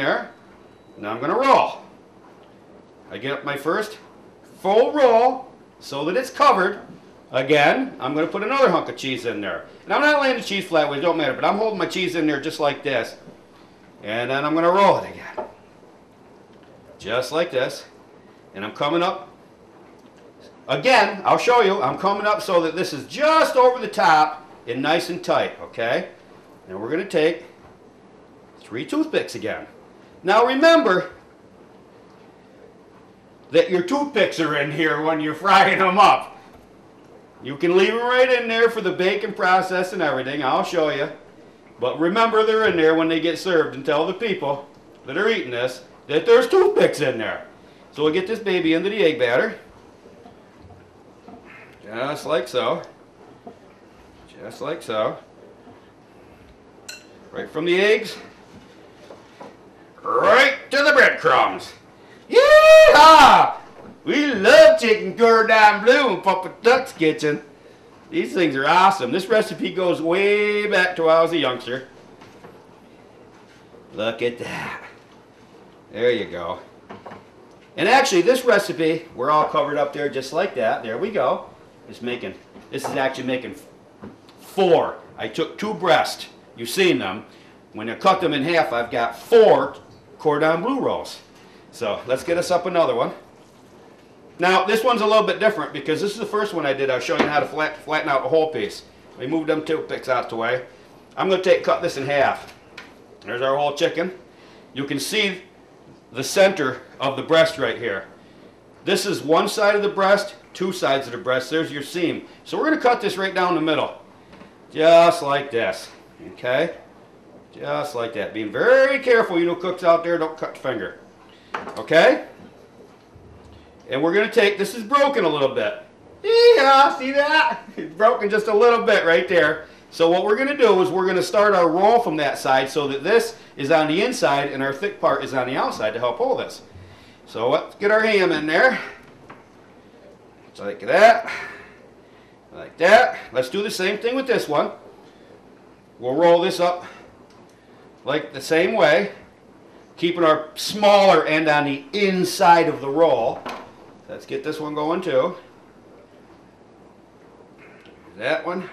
there. Now I'm going to roll. I get up my first full roll so that it's covered. Again, I'm going to put another hunk of cheese in there. And I'm not laying the cheese flat, it don't matter, but I'm holding my cheese in there just like this. And then I'm going to roll it again. Just like this. And I'm coming up. Again, I'll show you, I'm coming up so that this is just over the top and nice and tight, okay? And we're going to take 3 toothpicks again. Now remember that your toothpicks are in here when you're frying them up. You can leave them right in there for the baking process and everything. I'll show you. But remember they're in there when they get served, and tell the people that are eating this that there's toothpicks in there. So we'll get this baby into the egg batter. Just like so. Just like so. Right from the eggs, right to the breadcrumbs. Yeehaw! We love chicken cordon bleu in PapaTucks Kitchen. These things are awesome. This recipe goes way back to when I was a youngster. Look at that. There you go. And actually, this recipe, we're all covered up there just like that. There we go. This is actually making 4. I took 2 breasts. You've seen them. When I cut them in half, I've got 4 cordon bleu rolls. So let's get us up another one. Now this one's a little bit different because this is the first one I did. I was showing you how to flatten out a whole piece. We moved them toothpicks out the way. I'm going to cut this in half. There's our whole chicken. You can see the center of the breast right here. This is one side of the breast, 2 sides of the breast. There's your seam. So we're going to cut this right down the middle. Just like this. Okay? Just like that. Being very careful, you know, cooks out there, don't cut your finger. Okay? And we're going to take, this is broken a little bit. Yeah, see that? It's broken just a little bit right there. So what we're going to do is we're going to start our roll from that side so that this is on the inside and our thick part is on the outside to help hold this. So let's get our ham in there. Just like that. Like that. Let's do the same thing with this one. We'll roll this up like the same way, keeping our smaller end on the inside of the roll. Let's get this one going too. That one,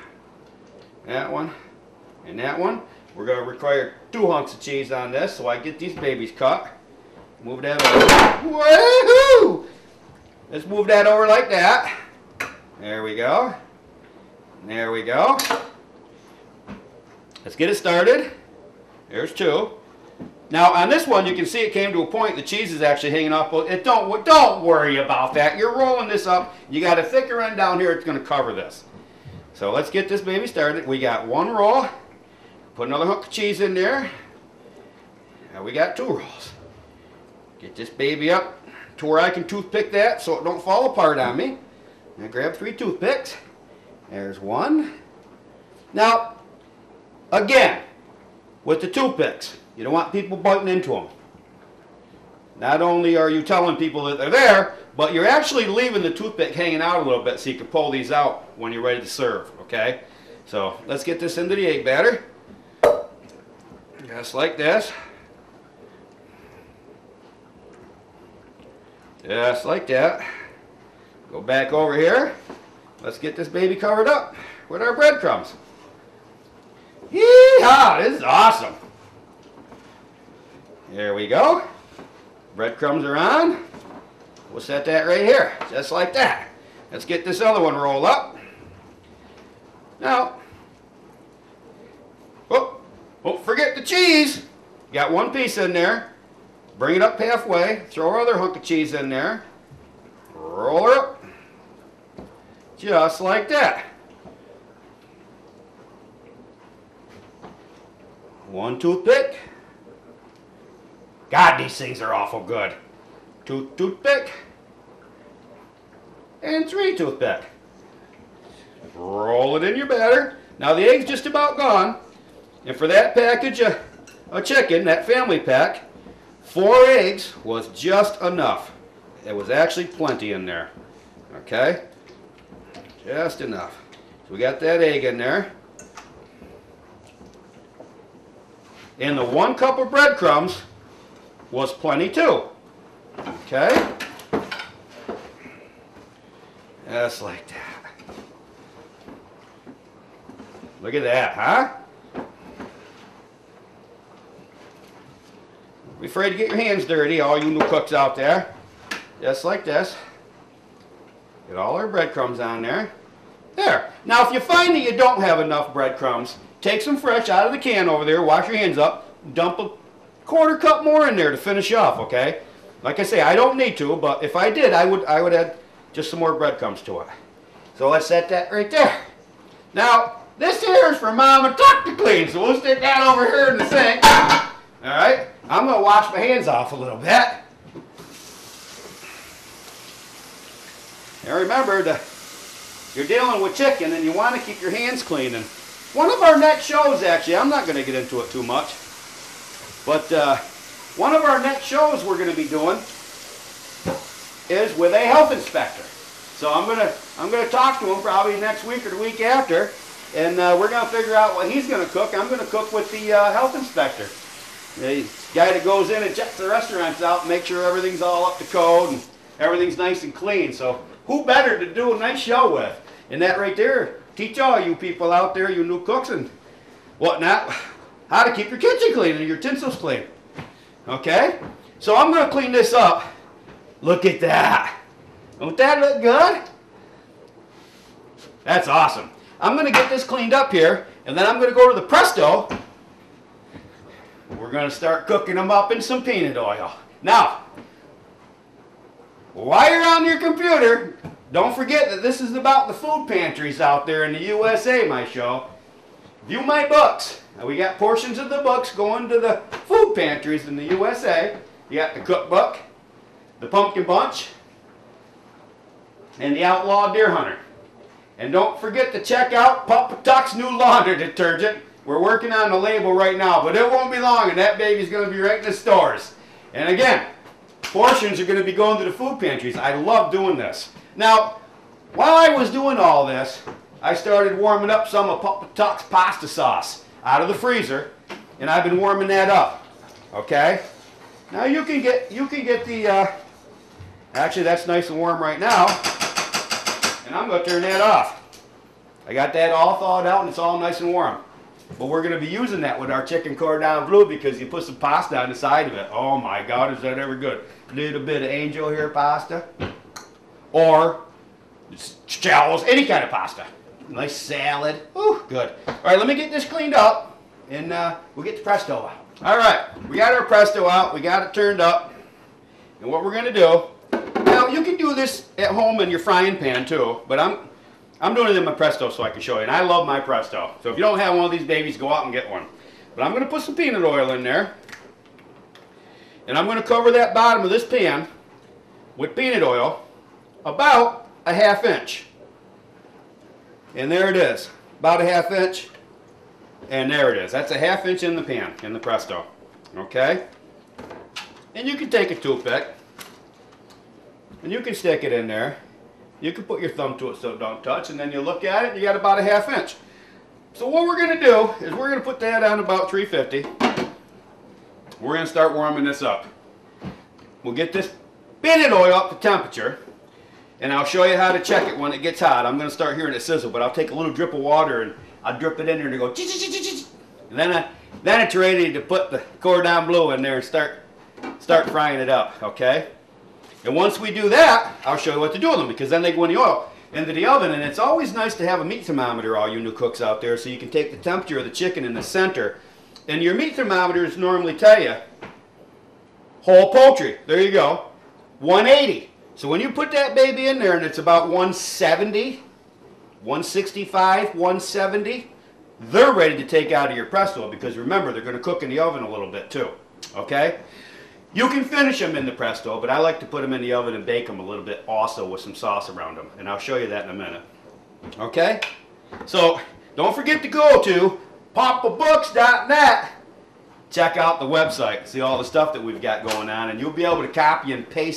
and that one. We're going to require 2 hunks of cheese on this, so I get these babies cut. Move that over. Woohoo! Let's move that over like that. There we go. There we go. Let's get it started. There's 2. Now on this one, you can see it came to a point. The cheese is actually hanging off. Don't worry about that. You're rolling this up. You got a thicker end down here. It's going to cover this. So let's get this baby started. We got 1 roll. Put another hunk of cheese in there. Now we got 2 rolls. Get this baby up to where I can toothpick that so it don't fall apart on me. Now grab 3 toothpicks. There's 1. Now, again, with the toothpicks, you don't want people biting into them. Not only are you telling people that they're there, but you're actually leaving the toothpick hanging out a little bit so you can pull these out when you're ready to serve, okay? So let's get this into the egg batter. Just like this. Just like that. Go back over here. Let's get this baby covered up with our breadcrumbs. Yeehaw! This is awesome. There we go. Breadcrumbs are on. We'll set that right here, just like that. Let's get this other one rolled up. Now, don't forget the cheese. Got 1 piece in there. Bring it up halfway. Throw our other hunk of cheese in there. Roll her up. Just like that. 1 toothpick. God, these things are awful good. 2 toothpick. And 3 toothpick. Roll it in your batter. Now the egg's just about gone. And for that package of chicken, that family pack, 4 eggs was just enough. It was actually plenty in there. Okay? Just enough. So we got that egg in there. And the 1 cup of breadcrumbs was plenty too. Okay? Just like that. Look at that, huh? Be afraid to get your hands dirty, all you new cooks out there. Just like this. Get all our breadcrumbs on there. There. Now if you find that you don't have enough breadcrumbs, take some fresh out of the can over there, wash your hands up, dump a quarter cup more in there to finish off, okay? Like I say, I don't need to, but if I did, I would add just some more breadcrumbs to it. So let's set that right there. Now, this here is for Mom and Tuck to clean, so we'll stick that over here in the sink. Alright? I'm going to wash my hands off a little bit. And remember, you're dealing with chicken and you want to keep your hands clean. And one of our next shows, actually, I'm not going to get into it too much, but one of our next shows we're going to be doing is with a health inspector. So I'm going to talk to him probably next week or the week after, and we're going to figure out what he's going to cook. I'm going to cook with the health inspector. The guy that goes in and checks the restaurants out and makes sure everything's all up to code and everything's nice and clean. So who better to do a nice show with? And that right there, teach all you people out there, you new cooks and whatnot, how to keep your kitchen clean and your utensils clean. Okay? So I'm going to clean this up. Look at that. Don't that look good? That's awesome. I'm going to get this cleaned up here, and then I'm going to go to the Presto. We're going to start cooking them up in some peanut oil. Now, while you're on your computer, don't forget that this is about the food pantries out there in the USA, my show. View my books. Now, we got portions of the books going to the food pantries in the USA. You got the cookbook, the pumpkin bunch, and the outlaw deer hunter. And don't forget to check out PapaTucks new laundry detergent. We're working on the label right now, but it won't be long and that baby's going to be right in the stores. And again, portions are going to be going to the food pantries. I love doing this. Now, while I was doing all this, I started warming up some of PapaTucks pasta sauce out of the freezer, and I've been warming that up. Okay? Now you can get the actually that's nice and warm right now, and I'm going to turn that off. I got that all thawed out and it's all nice and warm. But we're going to be using that with our chicken cordon bleu because you put some pasta on the side of it. Oh my God, is that ever good? A little bit of angel hair pasta. Or shells, any kind of pasta. Nice salad. Ooh, good. Alright, let me get this cleaned up and we'll get the Presto out. Alright, we got our Presto out. We got it turned up. And what we're going to do, now you can do this at home in your frying pan too, but I'm doing it in my Presto so I can show you. And I love my Presto. So if you don't have one of these babies, go out and get one. But I'm going to put some peanut oil in there. And I'm going to cover that bottom of this pan with peanut oil about a ½ inch. And there it is. About a ½ inch. And there it is. That's a ½ inch in the pan, in the Presto. Okay? And you can take a toothpick. And you can stick it in there. You can put your thumb to it so it don't touch, and then you look at it, you got about a ½ inch. So what we're going to do is we're going to put that on about 350. We're going to start warming this up. We'll get this peanut oil up to temperature, and I'll show you how to check it when it gets hot. I'm going to start hearing it sizzle, but I'll take a little drip of water and I'll drip it in there and go and then it's ready to put the cordon bleu in there and start frying it up, okay? And once we do that, I'll show you what to do with them because then they go in the oil into the oven. And it's always nice to have a meat thermometer, all you new cooks out there, so you can take the temperature of the chicken in the center. And your meat thermometers normally tell you whole poultry. There you go. 180. So when you put that baby in there and it's about 170, 165, 170, they're ready to take out of your Presto because remember, they're going to cook in the oven a little bit too. Okay? You can finish them in the Presto, but I like to put them in the oven and bake them a little bit also with some sauce around them. And I'll show you that in a minute. Okay? So, don't forget to go to PapaBooks.net. Check out the website. See all the stuff that we've got going on. And you'll be able to copy and paste